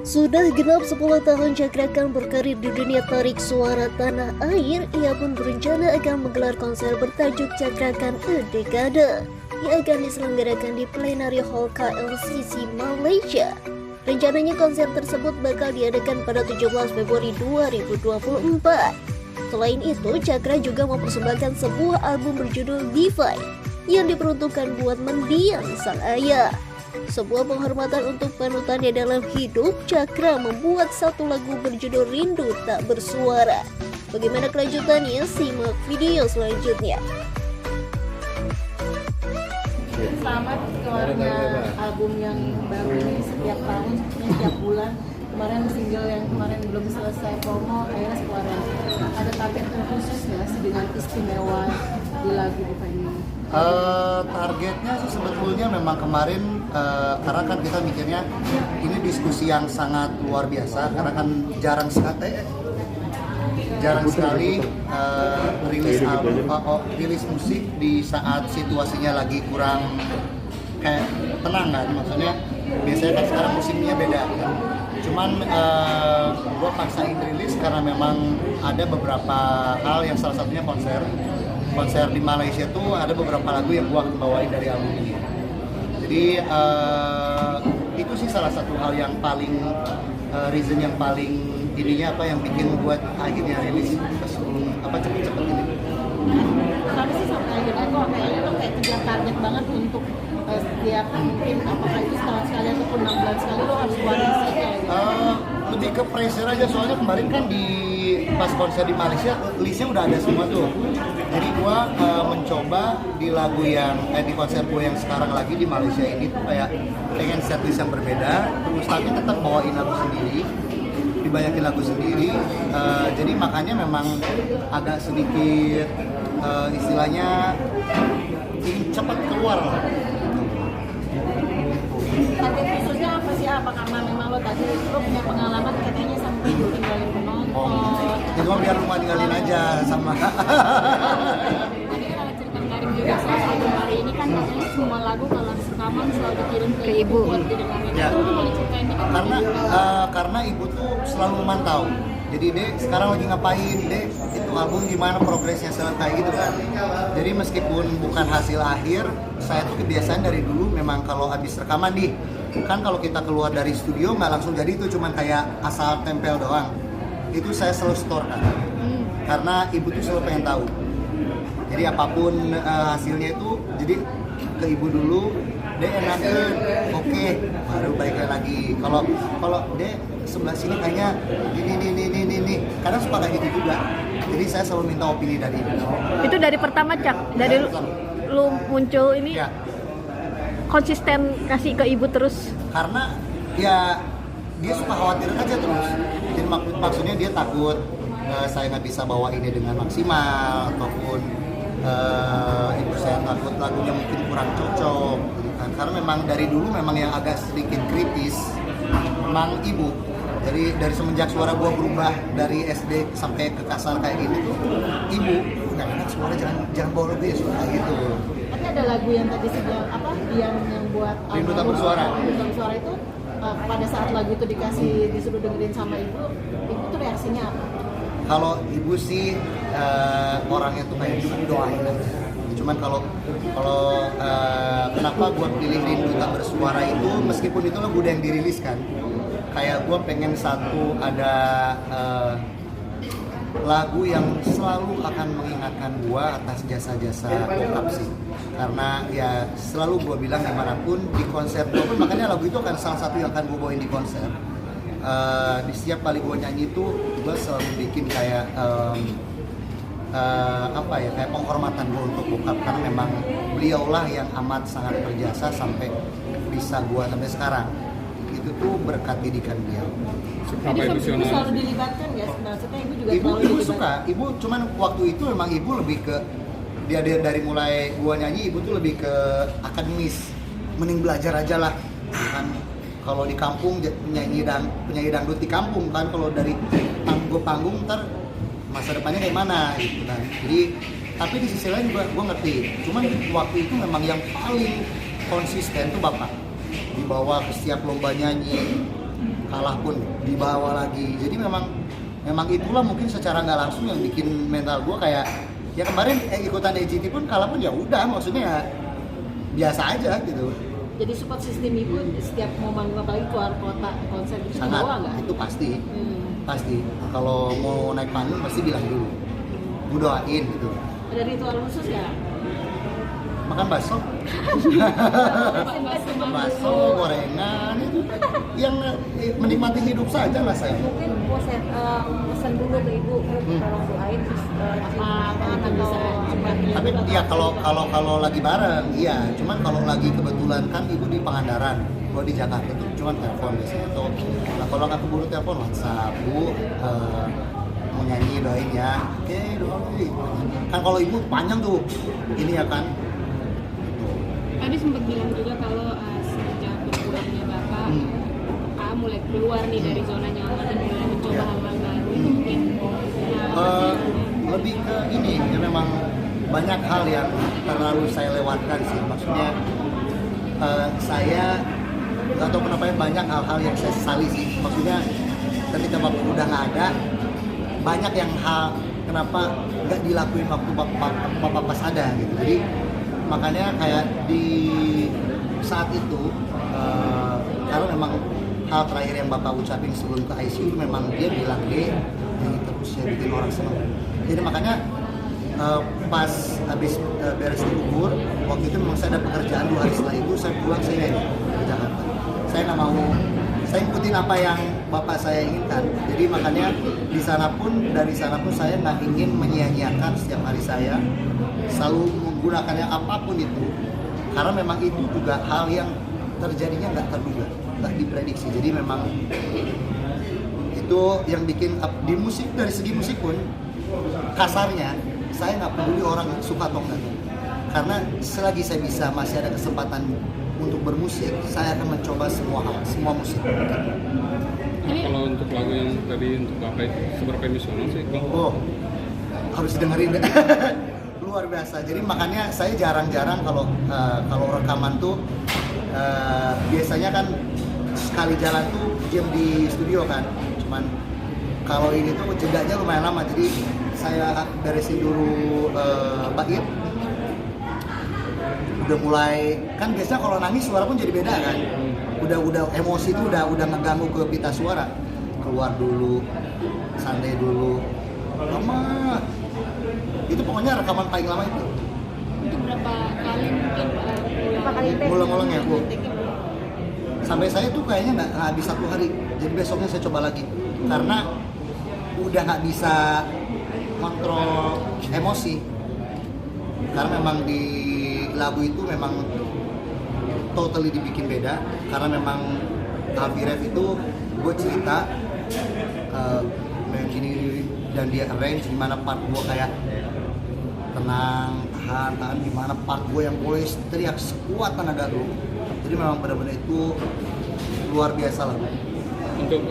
Sudah genap 10 tahun Cakra Khan berkarir di dunia tarik suara tanah air, ia pun berencana akan menggelar konser bertajuk Cakra Khan A Dekade yang akan diselenggarakan di Plenary Hall KLCC Malaysia. Rencananya konser tersebut bakal diadakan pada 17 Februari 2024. Selain itu, Cakra juga mempersembahkan sebuah album berjudul Divine yang diperuntukkan buat mendiang sang ayah. Sebuah penghormatan untuk panutannya dalam hidup, Cakra membuat satu lagu berjudul Rindu Tak Bersuara. Bagaimana kelanjutannya? Simak video selanjutnya. Selamat keluarnya album yang baru ini setiap tahun, setiap bulan. Kemarin single yang kemarin belum selesai promo, akhirnya keluar. Ada target khusus nggak sih dengan istimewa di lagu Divine ini? Targetnya sih sebetulnya memang kemarin karena kan kita mikirnya ini diskusi yang sangat luar biasa karena kan jarang sekali rilis musik di saat situasinya lagi kurang kayak tenang kan, maksudnya biasanya kan sekarang musimnya beda kan. Cuman gue paksain rilis karena memang ada beberapa hal yang salah satunya konser di Malaysia tuh ada beberapa lagu yang gue bawain dari album ini. Jadi itu sih salah satu hal yang paling reason yang paling ininya yang bikin buat akhirnya rilis sebelum cepet-cepet ini. Kenapa sih sampai akhirnya kok kayaknya lo kayak kejar target banget untuk setiap mungkin apakah itu setahun sekali ataupun 6 bulan sekali lo harus keluarin single gitu? Lebih ke pressure aja, soalnya kemarin kan di pas konser di Malaysia listnya udah ada semua tuh. Jadi gua mencoba di lagu yang di konser gua yang sekarang lagi di Malaysia ini tuh kayak pengen setlist yang berbeda, terus tapi tetap bawain lagu sendiri, dibanyakin lagu sendiri. Jadi makanya memang agak sedikit istilahnya ingin cepat keluar lah. Target khususnya apa sih? Apa karena memang lo tadi lo punya pengalaman katanya sampai tinggalin penonton? Jadi biar rumah tinggalin aja sama. Tadi kan ada cerita menarik juga soal album hari ini kan katanya semua lagu kalau rekaman selalu dikirim ke ibu buat didengarin. Ya. Itu boleh ceritain dikit? Karena ibu tuh selalu memantau. Jadi Dek sekarang lagi ngapain, Dek itu album gimana progresnya kayak gitu kan. Jadi meskipun bukan hasil akhir, saya tuh kebiasaan dari dulu memang kalau habis rekaman nih, kan kalau kita keluar dari studio nggak langsung jadi itu cuman kayak asal tempel doang. Itu saya selalu store kan, karena ibu tuh selalu pengen tahu. Jadi apapun hasilnya itu, jadi ke ibu dulu, Dek enakan, oke, baru baiknya lagi. Kalau Dek sebelah sini kayaknya ini, kadang suka kayak gitu juga. Jadi saya selalu minta opini dari ibu. Itu dari pertama Cak, dari lu muncul ini Ya. Konsisten kasih ke ibu terus. Karena ya dia suka khawatir aja terus. Jadi maksudnya dia takut saya nggak bisa bawa ini dengan maksimal, ataupun ibu saya takut lagunya mungkin kurang cocok gitu kan. Karena memang dari dulu memang yang agak sedikit kritis memang ibu. Jadi dari semenjak suara gua berubah dari SD sampai ke kasar kayak gini tuh, ibu nggak enak suara, jangan bawa lebih suara gitu. Tapi ada lagu yang tadi yang buat Rindu Tak Bersuara. Rindu Tak Bersuara itu pada saat lagu itu disuruh dengerin sama ibu tuh reaksinya apa? Kalau ibu sih orangnya tuh kayak doain aja. Cuman kalau kenapa gue pilih Rindu Tak Bersuara itu, meskipun itu lagu udah yang dirilis kan, kayak gue pengen satu ada lagu yang selalu akan mengingatkan gue atas jasa-jasa bokap sih. Karena ya selalu gue bilang dimanapun di konser gue pun, makanya lagu itu akan salah satu yang akan gue bawain di konser. Di setiap kali gue nyanyi itu gue selalu bikin kayak kayak penghormatan gue untuk bokap, karena memang beliaulah yang amat sangat berjasa sampai bisa gue sampai sekarang. Itu tuh berkat didikan beliau. Jadi ibu selalu dilibatkan ya, maksudnya ibu juga selalu Ibu dilibatkan. suka, ibu cuman waktu itu memang ibu lebih ke dia dari mulai gua nyanyi, ibu tuh lebih ke akademis, mending belajar aja lah kan. Kalau di kampung penyanyi dangdut di kampung kan, kalau dari panggung ntar masa depannya kayak mana gitu kan. Jadi tapi di sisi lain gua ngerti, cuman waktu itu memang yang paling konsisten tuh bapak, dibawa ke setiap lomba nyanyi, kalah pun dibawa lagi. Jadi memang itulah mungkin secara nggak langsung yang bikin mental gue kayak ya kemarin ikutan AGT pun kalah pun ya udah, maksudnya ya biasa aja gitu. Jadi support system ibu setiap mau manggung apalagi keluar kota konser itu Sangat, bawa nggak? itu pasti. Kalau mau naik panggung pasti bilang dulu, gue doain gitu. Ada ritual khusus ya? Makan bakso, bakso, gorengan, itu yang menikmati hidup saja lah saya. Mungkin pesan dulu ke ibu, tolong doain terus apa bisa cepat. Tapi ya kalau lagi bareng, iya. Cuman kalau lagi kebetulan kan ibu di Pangandaran, gua di Jakarta tuh cuman telepon biasanya tuh. Nah kalau nggak keburu telepon WhatsApp, bu mau nyanyi doain ya. Oke doain. Kan kalau ibu panjang tuh, ini ya kan. Tadi sempat bilang juga kalau sejak berpulangnya Bapak, mulai keluar nih dari zona nyaman dan mulai mencoba hal-hal baru. Itu mungkin lebih ke ini ya, memang banyak hal yang terlalu saya lewatkan sih. Maksudnya saya nggak tahu kenapa ya, banyak hal-hal yang saya sesali sih. Maksudnya ketika Bapak udah nggak ada, banyak yang hal kenapa nggak dilakuin waktu Bapak pas ada gitu. Jadi makanya kayak di saat itu kalau memang hal terakhir yang Bapak ucapin sebelum ke ICU itu memang dia bilang ini terus ya bikin orang senang. Jadi makanya pas habis beres kubur waktu itu memang saya ada pekerjaan 2 hari setelah itu saya pulang, saya nyanyi ke Jakarta. Saya nggak mau, saya ikutin apa yang Bapak saya inginkan. Jadi makanya dari sana pun saya nggak ingin menyia-nyiakan setiap hari saya, selalu menggunakannya apapun itu, karena memang itu juga hal yang terjadinya nggak terduga, nggak diprediksi. Jadi memang itu yang bikin di musik, dari segi musik pun kasarnya saya nggak peduli orang suka atau enggak, karena selagi saya bisa masih ada kesempatan untuk bermusik, saya akan mencoba semua musik. Kalau untuk lagu yang tadi untuk Bapak itu seberapa emosional sih Bang? Oh, harus dengerin deh. Luar biasa. Jadi makanya saya jarang-jarang kalau rekaman tuh biasanya kan sekali jalan tuh jam di studio kan. Cuman kalau ini tuh jedanya lumayan lama. Jadi saya beresin dulu bait. Udah mulai, kan biasanya kalau nangis suara pun jadi beda kan. Udah emosi tuh udah ngeganggu ke pita suara. Keluar dulu, santai dulu. Lama. Itu pokoknya rekaman paling lama itu. Itu berapa kali mungkin Ngulang-ngulang ya, Bu. Sampai saya tuh kayaknya nggak habis 1 hari. Jadi besoknya saya coba lagi. Karena udah nggak bisa kontrol emosi. Karena memang di lagu itu memang totally dibikin beda. Karena memang Alfie Rev itu gue cerita gini dan dia arrange gimana part gue kayak tenang, tahan, gimana part gue yang boleh teriak sekuat tenaga lu. Jadi memang benar-benar itu luar biasa lah. Untuk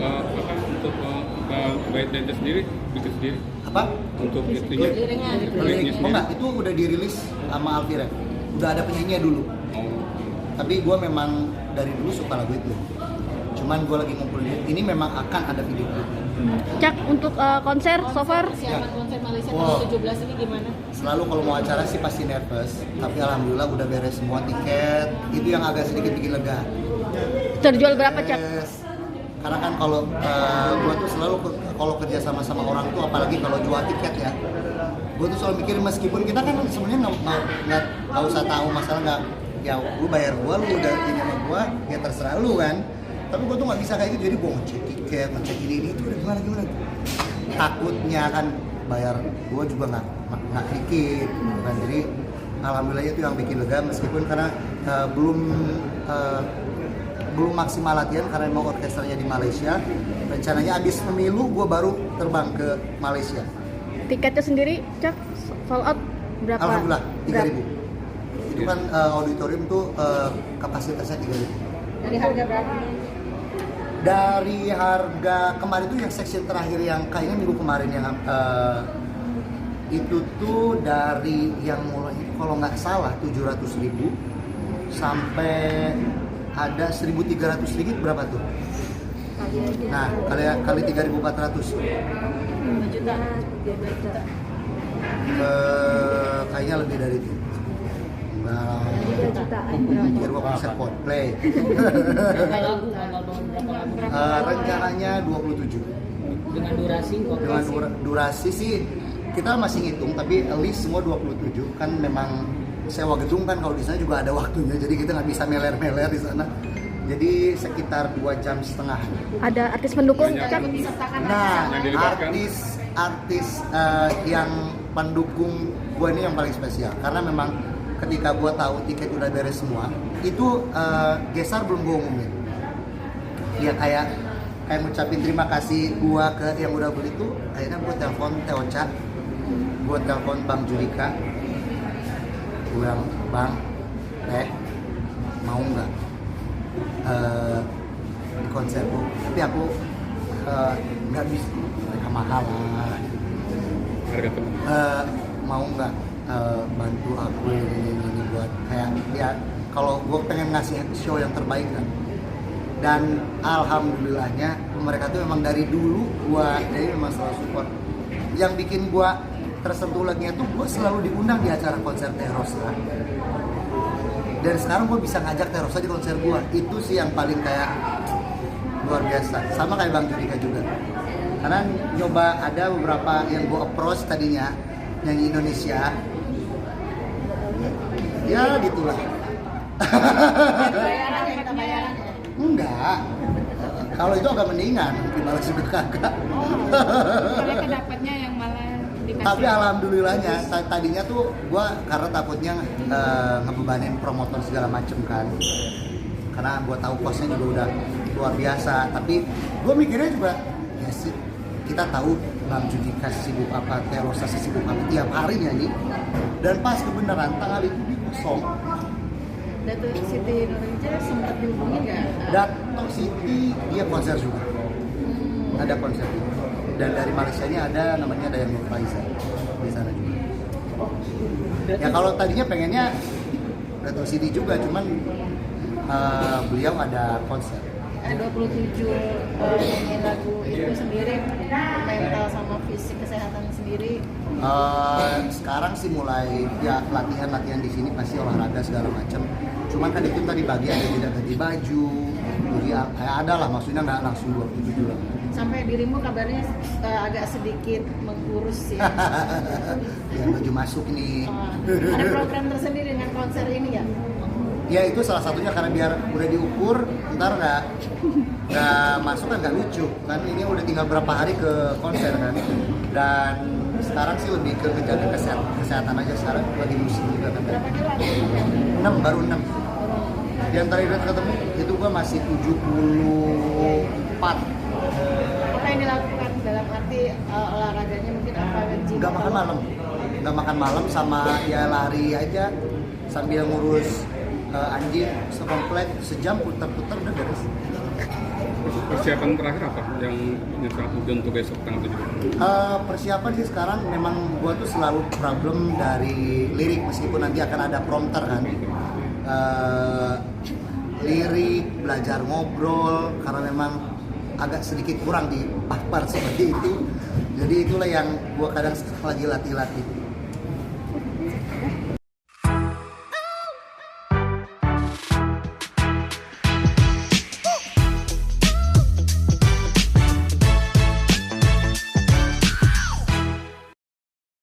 bait-baitnya sendiri bikin sendiri? Apa? Untuk itunya? Liriknya Liriknya Oh enggak, itu udah dirilis sama Alfie Rev. Udah ada penyanyinya dulu. Oh. Tapi gue memang dari dulu suka lagu itu. Cuman gue lagi ngumpulin, ini memang akan ada video klipnya. Cak untuk konser so far? Persiapan konser Malaysia Wow. tanggal 17 ini gimana? Selalu kalau mau acara sih pasti nervous, tapi alhamdulillah udah beres semua tiket. Itu yang agak sedikit bikin lega. Terjual berapa Cak? Yes. Karena kan kalau gue tuh selalu kalau kerja sama orang tuh, apalagi kalau jual tiket ya, gue tuh selalu mikir meskipun kita kan sebenarnya nggak usah tahu masalah, nggak, ya lu bayar gue, lu udah ini sama gue, ya terserah lu kan. Tapi gue tuh nggak bisa kayak gitu, jadi gue ngecek tiket, ngecek ini itu udah gimana. Takutnya kan bayar gue juga nggak dikit kan. Jadi alhamdulillah itu yang bikin lega, meskipun karena belum maksimal latihan karena mau orkestranya di Malaysia. Rencananya abis pemilu gue baru terbang ke Malaysia. Tiketnya sendiri Cak sold out berapa? Alhamdulillah 3.000. Itu kan auditorium tuh kapasitasnya 3.000. Dari harga berapa? Dari harga kemarin tuh yang section terakhir yang kayaknya minggu kemarin yang itu tuh dari yang mulai kalau nggak salah 700.000 sampai ada 1.300 ringgit berapa tuh? Nah, kali 3.400. 5 juta. 12 juta. Kayaknya lebih dari itu. Nah, 3 jutaan. biar gua bisa Coldplay. Rencananya 27. Dengan durasi Dengan durasi sih kita masih ngitung, tapi at least semua 27 kan memang sewa gedung kan kalau di sana juga ada waktunya, jadi kita nggak bisa meler-meler di sana. Jadi sekitar 2,5 jam. Ada artis pendukung Banyak. Cak? Nah, Yang dilibatkan. artis yang pendukung gue ini yang paling spesial karena memang ketika gue tahu tiket udah beres semua, itu Gesar belum gue umumin. Ya kayak ngucapin terima kasih gue ke yang udah beli tuh, akhirnya gue telepon Teocha, gue telepon Bang Judika, gue bilang, Bang, mau nggak di konserku? Tapi aku nggak bisa, mereka mahal lah. Harga teman. Mau nggak bantu aku ini buat kayak ya kalau gue pengen ngasih show yang terbaik kan. Dan alhamdulillahnya mereka tuh memang dari dulu jadi memang selalu support. Yang bikin gue tersentuh lagi tuh gue selalu diundang di acara konser Teh Rosa. Dan sekarang gue bisa ngajak Teh Rosa di konser gue. Itu sih yang paling kayak luar biasa. Sama kayak Bang Judika juga. Karena nyoba ada beberapa yang gue approach tadinya nyanyi Indonesia. Ya gitulah. Bayaran ya, kita bayaran ya. Enggak. Kalau itu agak mendingan, gimana sih kagak. Mereka dapatnya yang malah dikasih. Tapi alhamdulillahnya tadinya tuh gua karena takutnya ngebebanin promotor segala macem kan. Karena gua tahu kosnya juga udah luar biasa, tapi gua mikirnya juga ya sih kita tahu Bang Judika sibuk apa, Teh Rosa sibuk apa tiap hari nyanyi. Dan pas kebenaran tanggal itu dia kosong. Datuk Siti Nurhaliza sempat dihubungi nggak? Datuk Siti dia konser juga. Ada konser juga. Dan dari Malaysia ini ada namanya Dayang Nurhaliza di sana juga. Ya kalau tadinya pengennya Datuk Siti juga, cuman beliau ada konser. 27 nyanyi lagu itu sendiri, mental sama fisik kesehatan sendiri. Sekarang sih mulai ya latihan di sini pasti olahraga segala macam. Cuman kan itu tadi bagian yang tidak ganti baju, jadi ada lah, maksudnya nggak langsung 27 lah. Sampai dirimu kabarnya agak sedikit mengkurus ya. Ya baju masuk nih. Ada program tersendiri dengan konser ini ya? Ya itu salah satunya karena biar udah diukur, ntar nggak masuk kan nggak lucu kan. Ini udah tinggal berapa hari ke konser kan. Dan sekarang sih lebih ke menjaga kesehatan aja, sekarang lagi musim juga kan. Berapa kilo? 6, baru 6. Di antara itu ketemu itu gua masih 74. Apa yang dilakukan dalam arti olahraganya mungkin apa? Gym Nggak makan malam sama ya lari aja sambil ngurus anjing sekomplek, sejam putar-putar udah beres. Persiapan terakhir apa yang nyetak untuk besok tanggal 7? Persiapan sih sekarang memang gua tuh selalu problem dari lirik, meskipun nanti akan ada prompter kan. Lirik, belajar ngobrol karena memang agak sedikit kurang di part-part seperti itu. Jadi itulah yang gua kadang lagi latih-latih.